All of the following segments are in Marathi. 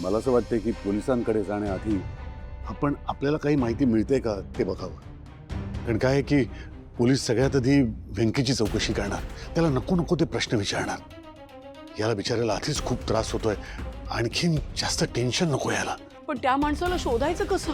मला असं वाटतं की पोलिसांकडे जाण्याआधी आपण आपल्याला काही माहिती मिळते का ते बघावं. कारण काय आहे की पोलीस सगळ्यात आधी व्यंकीची चौकशी करणार, त्याला नको नको ते प्रश्न विचारणार. याला बिचारायला आधीच खूप त्रास होतोय, आणखीन जास्त टेन्शन नको याला. पण त्या माणसाला शोधायचं कसं?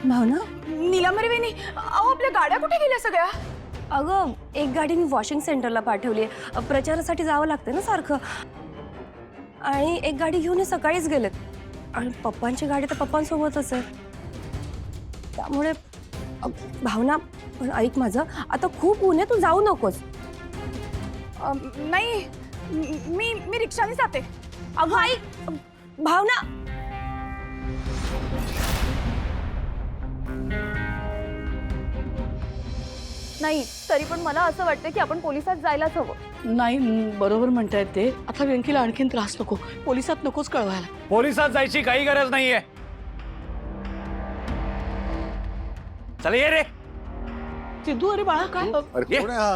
भावना, नीलमरी वेणी, अहो आपल्या गाड्या कुठे गेल्या सगळ्या? अगं एक गाडी मी वॉशिंग सेंटरला पाठवली आहे. प्रचारासाठी जावं लागतं ना सारखं. आणि एक गाडी घेऊन सकाळीच गेलेत. आणि पप्पांची गाडी तर पप्पांसोबतच आहे. त्यामुळे भावना, पण ऐक माझं, आता खूप ऊन आहे, तू जाऊ नकोस. नाही, मी रिक्षाने जाते. अगं ऐक भावना. नाही, तरी पण मला असं वाटतं की आपण पोलिसात जायलाच हवं. नाही, बरोबर म्हणतायत ते. आता व्यंकीला आणखीन त्रास नको, पोलिसात नकोच कळवायला. पोलिसात जायची काही गरज नाहीये. चल ये रे. सिद्धू, अरे बाळा काय? अरे कोण आहे हा?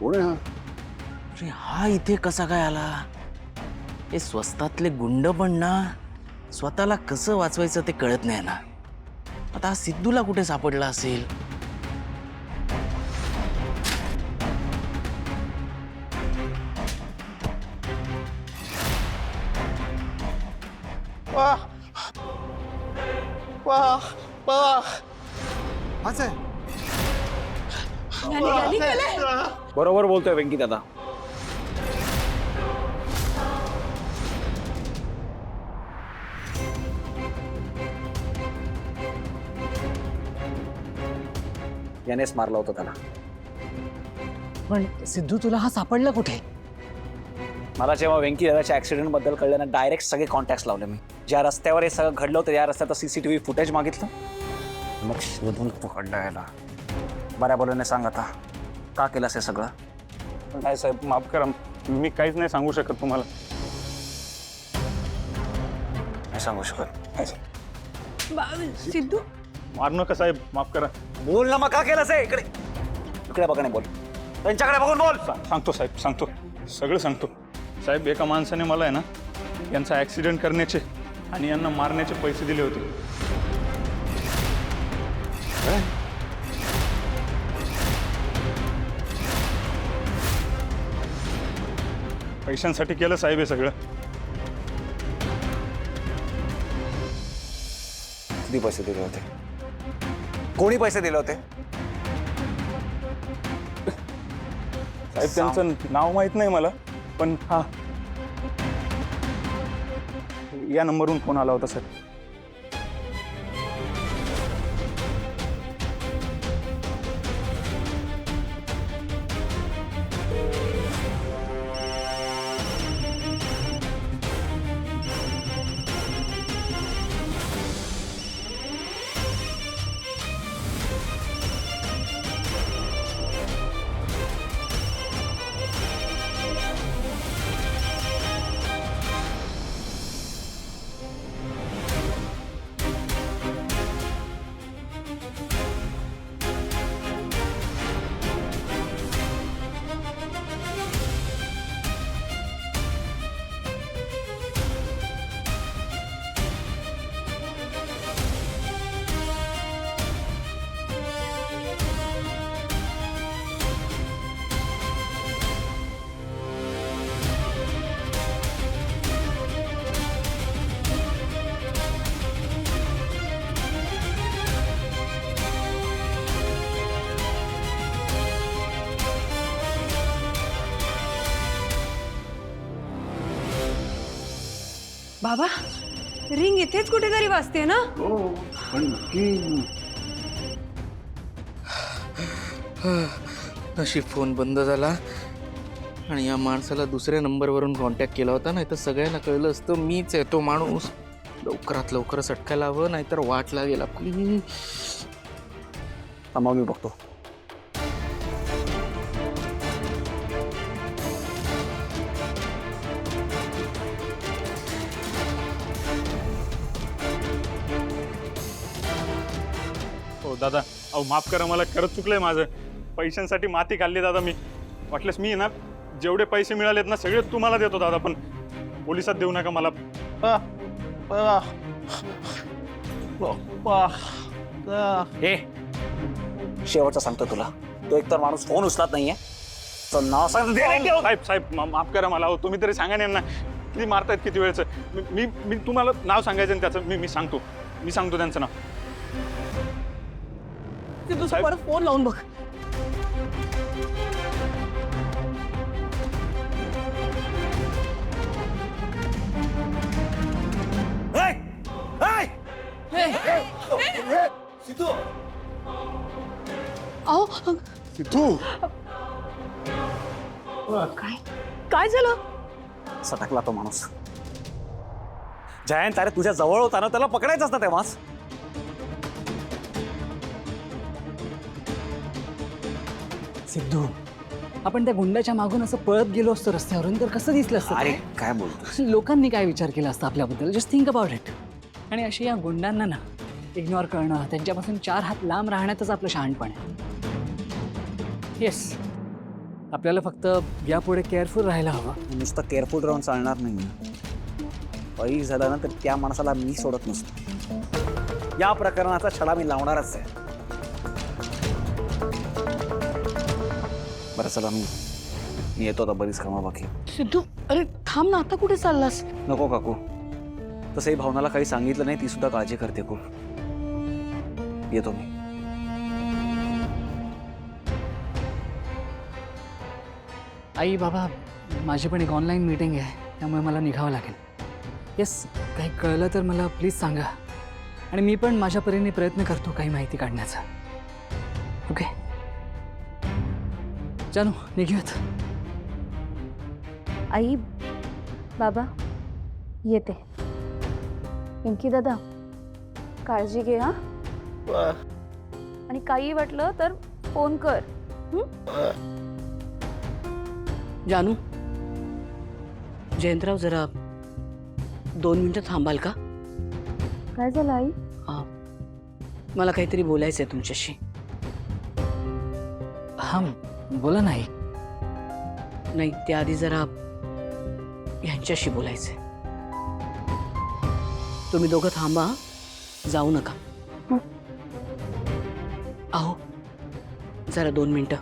कोण आहे हा? अरे हा इथे कसा काय आला? हे स्वस्तातले गुंड पण ना स्वतःला कसं वाचवायचं ते कळत नाही ना. आता हा सिद्धूला कुठे सापडला असेल? वाह वाह वाह असं आहे. बरोबर बोलतोय वेंकी दादा. यानेच मारला होता त्याला. पण सिद्धू तुला हा सापडला कुठे? मला जेव्हा वेंकी दादाच्या ऍक्सिडेंट बद्दल कळलं ना, डायरेक्ट सगळे कॉन्टॅक्ट लावले मी. ज्या रस्त्यावर हे सगळं घडलं होतं, या रस्त्याचं CCTV फुटेज मागितलं, मग शोधून पकडलं याला. बऱ्या बोलून सांग आता, का केलंस हे सगळं? नाही साहेब, माफ करा, मी काहीच नाही सांगू शकत तुम्हाला. नाही सांगू शकत. सिद्धू, मारू नका साहेब, माफ करा. बोल ना, मग का केलंस हे? इकडे इकडे बघा, नाही बोल, त्यांच्याकडे बघून बोल. सांगतो साहेब, सांगतो, सगळं सांगतो. साहेब, एका माणसाने मला आहे ना यांचा ॲक्सिडेंट करण्याचे आणि यांना मारण्याचे पैसे दिले होते. पैशांसाठी केलं साहेब हे सगळं. किती पैसे दिले होते? कोणी पैसे दिले होते? साहेब, त्यांचं नाव माहीत नाही मला, पण हा या नंबरवरून फोन आला होता साहेब. बाबा, रिंग इथेच कुठेतरी वाजते ना? हो, पण नक्की नशीब फोन बंद झाला आणि या माणसाला दुसऱ्या नंबरवरून कॉन्टॅक्ट केला होता. नाही तर सगळ्यांना कळलं असतं मीच आहे तो माणूस. लवकरात लवकर अटकायला हवं, नाहीतर वाट लागेल आपली. थांबा, मी बघतो. दादा, अहो माफ करा, मला खरंच चुकलंय माझं. पैशांसाठी माती खाल्ली दादा मी. वाटल्यास मी ना जेवढे पैसे मिळालेत ना सगळे तुम्हाला देतो दादा, पण पोलिसात देऊ नका मला. हे शेवटचं सांगतो तुला, तो एकतर माणूस फोन उचलत नाहीये. नाव सांग. साहेब साहेब माफ करा मला. अहो तुम्ही तरी सांगा ना यांना किती मारतायत, किती वेळचं. मी मी तुम्हाला नाव सांगायचं ना त्याचं. मी सांगतो त्यांचं नाव. सिद्धू तू परत फोन लावून बघ. अहो सिद्धू, काय झालं? सटकला तो माणूस. जयंत, अरे तुझ्या जवळ होता ना, त्याला पकडायचं असतं तेव्हाच. सिद्धू, आपण त्या गुंडाच्या मागून असं पळत गेलो असतो रस्त्यावरून तर कसं दिसलं असतं? अरे काय बोलतो. लोकांनी काय विचार केला असता आपल्याबद्दल? Just think about it. आणि अशी या गुंडांना ना इग्नोर करणं, त्यांच्यापासून 4 हात लांब राहण्यातच आपलं शहाणपण आहे. येस, आपल्याला फक्त यापुढे केअरफुल राहायला हवं. नुसतं केअरफुल राहून चालणार नाही. काही झालं ना तर त्या माणसाला मी सोडत नसतो. या प्रकरणाचा छडा मी लावणारच आहे. बरं चला, मी येतो आता, बरीच कामं बाकी. सिद्धू अरे थांब ना, आता कुठे चाललास? नको काकू, तसंही भावनाला काही सांगितलं नाही, ती सुद्धा काळजी करते खूप. येतो मी. आई बाबा, माझी पण एक ऑनलाईन मीटिंग आहे, त्यामुळे मला निघावं लागेल. येस, काही कळलं तर मला प्लीज सांगा. आणि मी पण माझ्या परीने प्रयत्न करतो काही माहिती काढण्याचा. ओके जानू, निघूयात. आई बाबा येते. पिंकी दादा काळजी घे हा. आणि काही वाटलं तर फोन कर. जानू, जयंतराव जरा 2 मिनिटं थांबाल का? काय झालं आई? मला काहीतरी बोलायचं आहे तुमच्याशी. हां बोला. नाही नाही, त्याआधी जरा यांच्याशी बोलायचंय. तुम्ही दोघं थांबा, जाऊ नका. अहो जरा 2 मिनिटं.